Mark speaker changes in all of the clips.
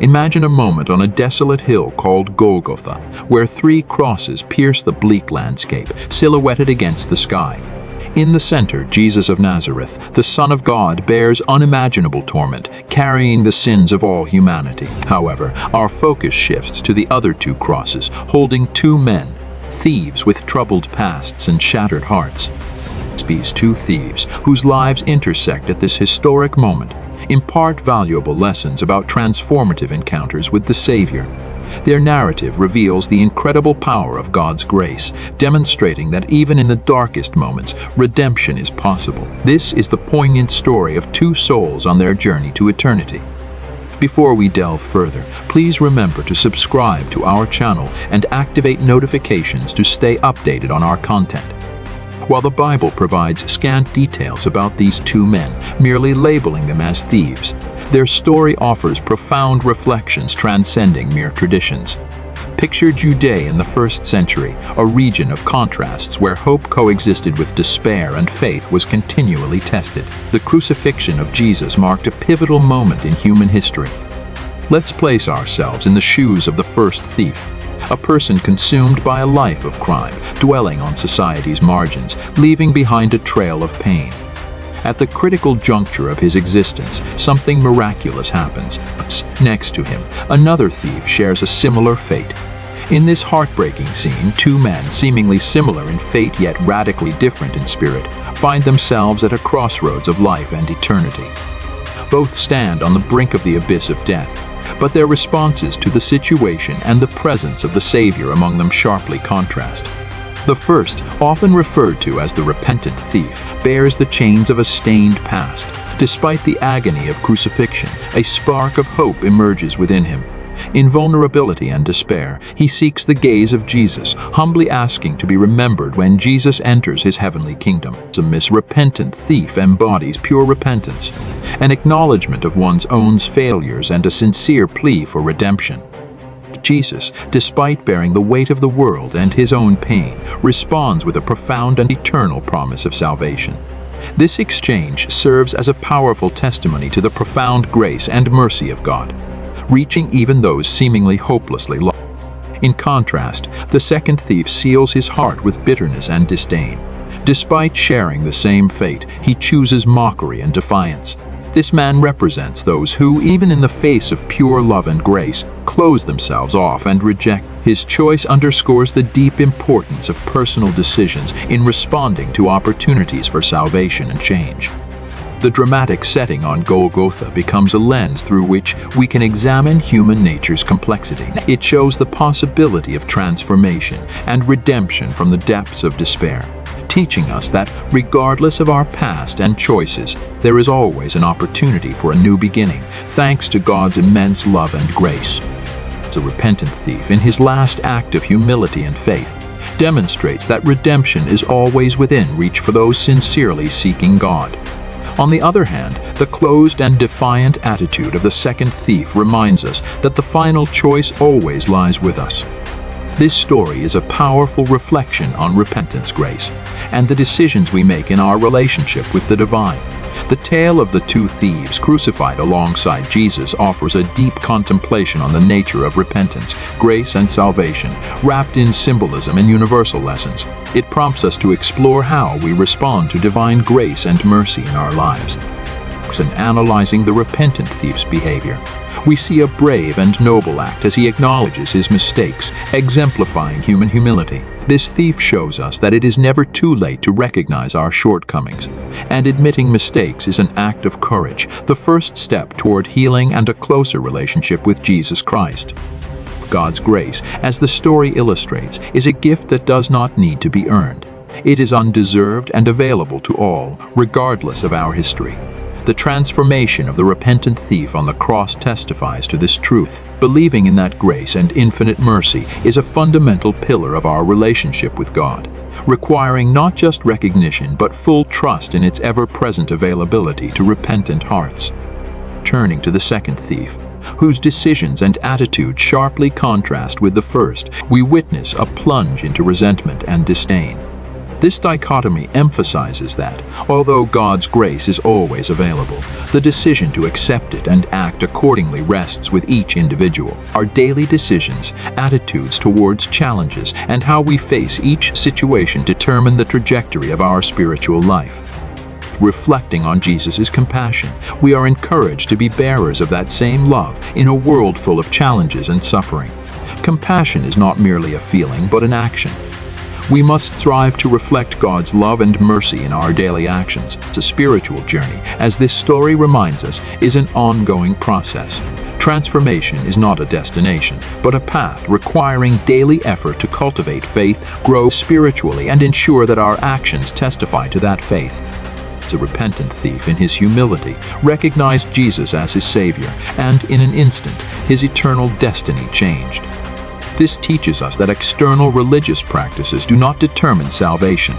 Speaker 1: Imagine a moment on a desolate hill called Golgotha, where three crosses pierce the bleak landscape, silhouetted against the sky. In the center, Jesus of Nazareth, the Son of God, bears unimaginable torment, carrying the sins of all humanity. However, our focus shifts to the other two crosses, holding two men, thieves with troubled pasts and shattered hearts. These two thieves, whose lives intersect at this historic moment, impart valuable lessons about transformative encounters with the Savior. Their narrative reveals the incredible power of God's grace, demonstrating that even in the darkest moments, redemption is possible. This is the poignant story of two souls on their journey to eternity. Before we delve further, please remember to subscribe to our channel and activate notifications to stay updated on our content. While the Bible provides scant details about these two men, merely labeling them as thieves, their story offers profound reflections transcending mere traditions. Picture Judea in the 1st century, a region of contrasts where hope coexisted with despair and faith was continually tested. The crucifixion of Jesus marked a pivotal moment in human history. Let's place ourselves in the shoes of the first thief, a person consumed by a life of crime, dwelling on society's margins, leaving behind a trail of pain. At the critical juncture of his existence, something miraculous happens. Next to him, another thief shares a similar fate. In this heartbreaking scene, two men, seemingly similar in fate yet radically different in spirit, find themselves at a crossroads of life and eternity. Both stand on the brink of the abyss of death, but their responses to the situation and the presence of the Savior among them sharply contrast. The first, often referred to as the repentant thief, bears the chains of a stained past. Despite the agony of crucifixion, a spark of hope emerges within him. In vulnerability and despair, he seeks the gaze of Jesus, humbly asking to be remembered when Jesus enters his heavenly kingdom. This repentant thief embodies pure repentance, an acknowledgement of one's own failures and a sincere plea for redemption. Jesus, despite bearing the weight of the world and his own pain, responds with a profound and eternal promise of salvation. This exchange serves as a powerful testimony to the profound grace and mercy of God, reaching even those seemingly hopelessly lost. In contrast, the second thief seals his heart with bitterness and disdain. Despite sharing the same fate, he chooses mockery and defiance. This man represents those who, even in the face of pure love and grace, close themselves off and reject. His choice underscores the deep importance of personal decisions in responding to opportunities for salvation and change. The dramatic setting on Golgotha becomes a lens through which we can examine human nature's complexity. It shows the possibility of transformation and redemption from the depths of despair, teaching us that, regardless of our past and choices, there is always an opportunity for a new beginning, thanks to God's immense love and grace. The repentant thief, in his last act of humility and faith, demonstrates that redemption is always within reach for those sincerely seeking God. On the other hand, the closed and defiant attitude of the second thief reminds us that the final choice always lies with us. This story is a powerful reflection on repentance, grace, and the decisions we make in our relationship with the divine. The tale of the two thieves crucified alongside Jesus offers a deep contemplation on the nature of repentance, grace, and salvation, wrapped in symbolism and universal lessons. It prompts us to explore how we respond to divine grace and mercy in our lives. In analyzing the repentant thief's behavior, we see a brave and noble act as he acknowledges his mistakes, exemplifying human humility. This thief shows us that it is never too late to recognize our shortcomings, and admitting mistakes is an act of courage, the first step toward healing and a closer relationship with Jesus Christ. God's grace, as the story illustrates, is a gift that does not need to be earned. It is undeserved and available to all, regardless of our history. The transformation of the repentant thief on the cross testifies to this truth. Believing in that grace and infinite mercy is a fundamental pillar of our relationship with God, requiring not just recognition but full trust in its ever-present availability to repentant hearts. Turning to the second thief, whose decisions and attitude sharply contrast with the first, we witness a plunge into resentment and disdain. This dichotomy emphasizes that, although God's grace is always available, the decision to accept it and act accordingly rests with each individual. Our daily decisions, attitudes towards challenges, and how we face each situation determine the trajectory of our spiritual life. Reflecting on Jesus' compassion, we are encouraged to be bearers of that same love in a world full of challenges and suffering. Compassion is not merely a feeling, but an action. We must strive to reflect God's love and mercy in our daily actions. It's a spiritual journey, as this story reminds us, is an ongoing process. Transformation is not a destination, but a path requiring daily effort to cultivate faith, grow spiritually, and ensure that our actions testify to that faith. A repentant thief, in his humility, recognized Jesus as his Savior, and in an instant, his eternal destiny changed. This teaches us that external religious practices do not determine salvation.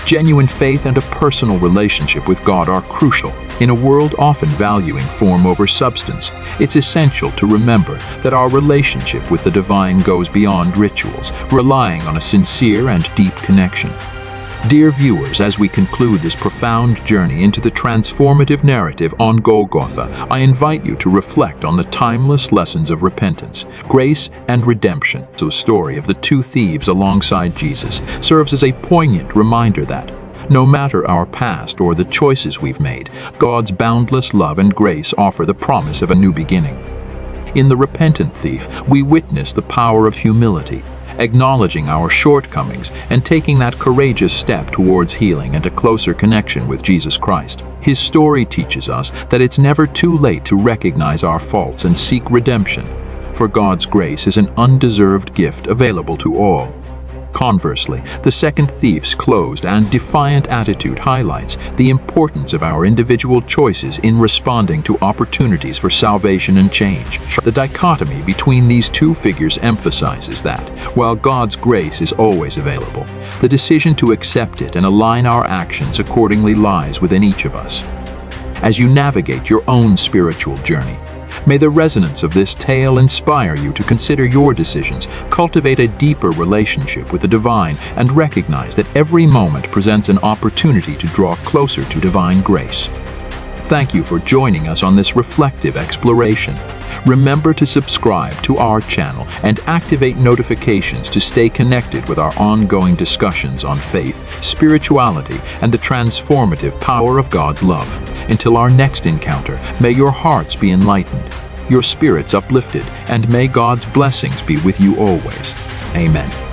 Speaker 1: Genuine faith and a personal relationship with God are crucial. In a world often valuing form over substance, it's essential to remember that our relationship with the divine goes beyond rituals, relying on a sincere and deep connection. Dear viewers, as we conclude this profound journey into the transformative narrative on Golgotha, I invite you to reflect on the timeless lessons of repentance, grace, and redemption. The story of the two thieves alongside Jesus serves as a poignant reminder that, no matter our past or the choices we've made, God's boundless love and grace offer the promise of a new beginning. In the repentant thief, we witness the power of humility, acknowledging our shortcomings and taking that courageous step towards healing and a closer connection with Jesus Christ. His story teaches us that it's never too late to recognize our faults and seek redemption, for God's grace is an undeserved gift available to all. Conversely, the second thief's closed and defiant attitude highlights the importance of our individual choices in responding to opportunities for salvation and change. The dichotomy between these two figures emphasizes that, while God's grace is always available, the decision to accept it and align our actions accordingly lies within each of us. As you navigate your own spiritual journey, may the resonance of this tale inspire you to consider your decisions, cultivate a deeper relationship with the divine, and recognize that every moment presents an opportunity to draw closer to divine grace. Thank you for joining us on this reflective exploration. Remember to subscribe to our channel and activate notifications to stay connected with our ongoing discussions on faith, spirituality, and the transformative power of God's love. Until our next encounter, may your hearts be enlightened, your spirits uplifted, and may God's blessings be with you always. Amen.